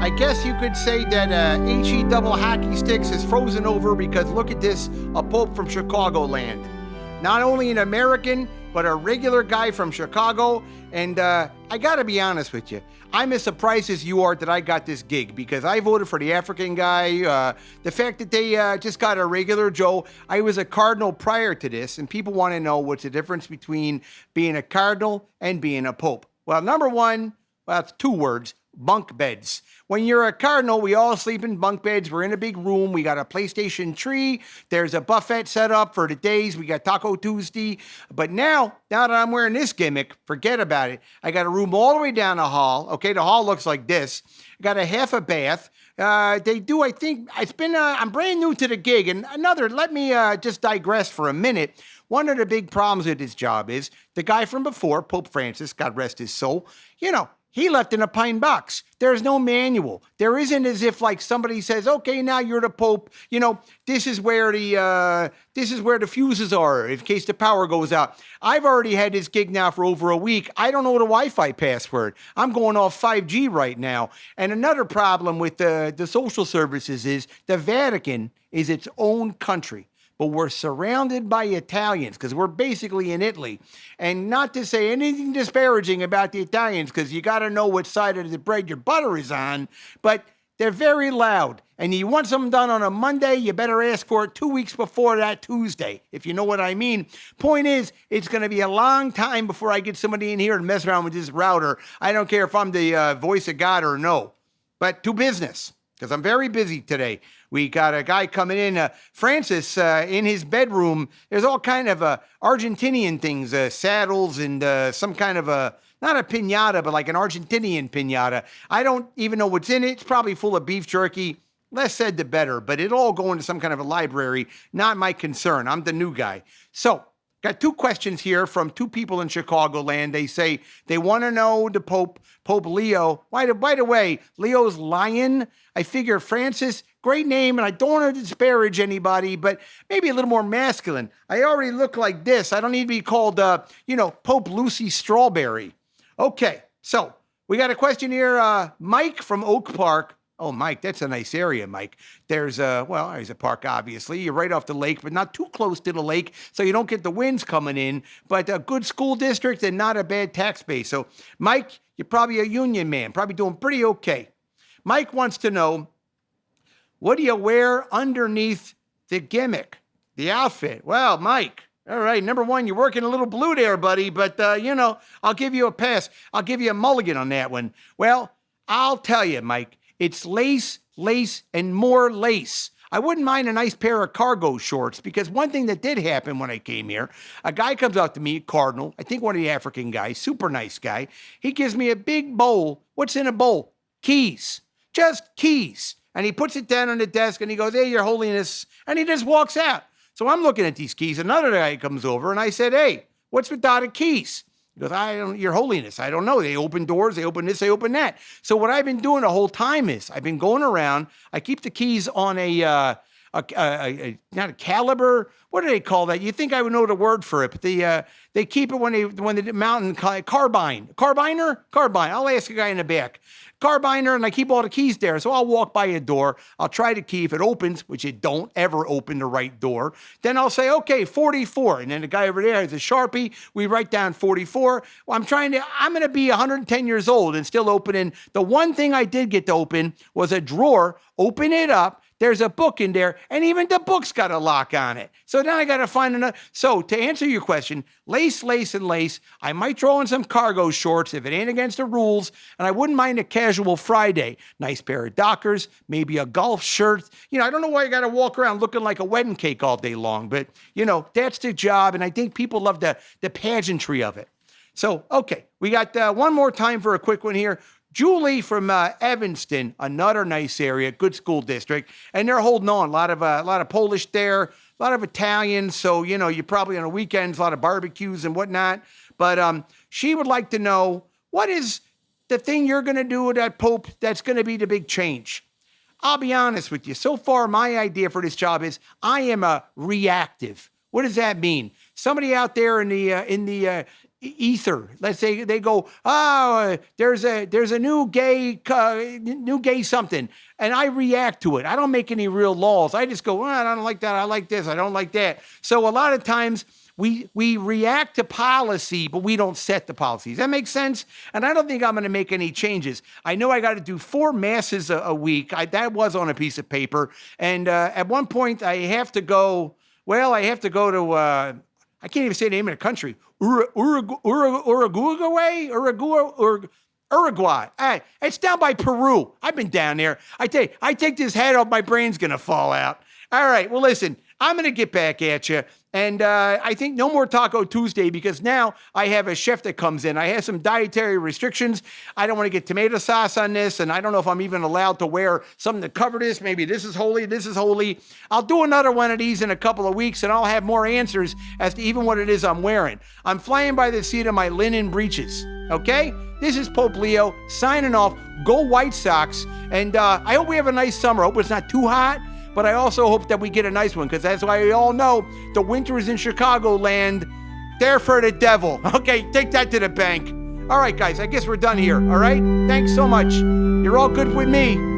I guess you could say that HE double hockey sticks is frozen over because look at this, a Pope from Chicagoland. Not only an American, but a regular guy from Chicago. And I gotta be honest with you, I'm as surprised as you are that I got this gig because I voted for the African guy. The fact that they just got a regular Joe, I was a cardinal prior to this, and people want to know what's the difference between being a cardinal and being a pope. Well, number one, well, it's two words. Bunk beds. When you're a cardinal, we all sleep in bunk beds. We're in a big room. We got a PlayStation tree. There's a buffet set up for the days. We got Taco Tuesday. But now that I'm wearing this gimmick, forget about it. I got a room all the way down the hall. Okay, the hall looks like this. I got a half a bath. They do, I think, it's been, I'm brand new to the gig. And let me just digress for a minute. One of the big problems with this job is the guy from before, Pope Francis, God rest his soul, he left in a pine box. There's no manual. There isn't as if like somebody says, okay, now you're the Pope. This is where the fuses are in case the power goes out. I've already had this gig now for over a week. I don't know the Wi-Fi password. I'm going off 5G right now. And another problem with the social services is the Vatican is its own country. But we're surrounded by Italians because we're basically in Italy. And not to say anything disparaging about the Italians because you got to know what side of the bread your butter is on, but they're very loud. And you want something done on a Monday, you better ask for it 2 weeks before that Tuesday, if you know what I mean. Point is, it's going to be a long time before I get somebody in here and mess around with this router. I don't care if I'm the voice of God or no. But to business, because I'm very busy today. We got a guy coming in, Francis, in his bedroom. There's all kind of Argentinian things, saddles and some kind of not a piñata, but like an Argentinian piñata. I don't even know what's in it. It's probably full of beef jerky. Less said, the better. But it'll all go into some kind of a library. Not my concern. I'm the new guy. So, got two questions here from two people in Chicagoland. They say they want to know the Pope Leo. By the way, Leo's lion. I figure Francis, great name, and I don't want to disparage anybody, but maybe a little more masculine. I already look like this. I don't need to be called, Pope Lucy Strawberry. Okay, so we got a question here. Mike from Oak Park. Oh, Mike, that's a nice area, Mike. There's a park, obviously. You're right off the lake, but not too close to the lake, so you don't get the winds coming in. But a good school district and not a bad tax base. So, Mike, you're probably a union man, probably doing pretty okay. Mike wants to know, what do you wear underneath the gimmick, the outfit? Well, Mike, all right, number one, you're working a little blue there, buddy, but, I'll give you a pass. I'll give you a mulligan on that one. Well, I'll tell you, Mike, it's lace, and more lace. I wouldn't mind a nice pair of cargo shorts because one thing that did happen when I came here, a guy comes out to me, Cardinal, I think one of the African guys, super nice guy. He gives me a big bowl. What's in a bowl? Keys. Just keys. And he puts it down on the desk and he goes, hey, Your Holiness. And he just walks out. So I'm looking at these keys. Another guy comes over and I said, hey, what's with the keys? He goes, Your Holiness, I don't know. They open doors, they open this, they open that. So what I've been doing the whole time is I've been going around. I keep the keys on not a caliber. What do they call that? You think I would know the word for it, but they keep it when the mountain carbine. Carbiner? Carbine. I'll ask a guy in the back. Carbiner, and I keep all the keys there. So I'll walk by a door. I'll try the key. If it opens, which it don't ever open the right door, then I'll say, okay, 44. And then the guy over there has a Sharpie. We write down 44. Well, I'm going to be 110 years old and still opening. The one thing I did get to open was a drawer. Open it up. There's a book in there, and even the book's got a lock on it. So then I got to find another. So to answer your question, lace, and lace. I might throw in some cargo shorts if it ain't against the rules, and I wouldn't mind a casual Friday. Nice pair of Dockers, maybe a golf shirt. I don't know why I got to walk around looking like a wedding cake all day long, but, that's the job, and I think people love the pageantry of it. So, okay, we got one more time for a quick one here. Julie from Evanston, another nice area, good school district, and they're holding on. A lot of Polish there, a lot of Italians. So you're probably on the weekends, a lot of barbecues and whatnot. But she would like to know, what is the thing you're going to do with that Pope that's going to be the big change? I'll be honest with you. So far, my idea for this job is I am a reactive. What does that mean? Somebody out there in the ether. Let's say they go, oh, there's a new gay something, and I react to it. I don't make any real laws. I just go, I don't like that. I like this. I don't like that. So a lot of times we react to policy, but we don't set the policies. That makes sense? And I don't think I'm going to make any changes. I know I got to do 4 masses a week. That was on a piece of paper. And at one point I have to go, to, I can't even say the name of the country. Uruguay. It's down by Peru. I've been down there. I take this hat off, my brain's going to fall out. All right, well, listen, I'm going to get back at you. And I think no more Taco Tuesday because now I have a chef that comes in. I have some dietary restrictions. I don't want to get tomato sauce on this, and I don't know if I'm even allowed to wear something to cover this. Maybe this is holy, this is holy. I'll do another one of these in a couple of weeks, and I'll have more answers as to even what it is I'm wearing. I'm flying by the seat of my linen breeches, okay? This is Pope Leo signing off. Go White Sox, and I hope we have a nice summer. I hope it's not too hot. But I also hope that we get a nice one because that's why we all know the winters in Chicagoland, they're for the devil. Okay, take that to the bank. All right, guys, I guess we're done here, all right? Thanks so much. You're all good with me.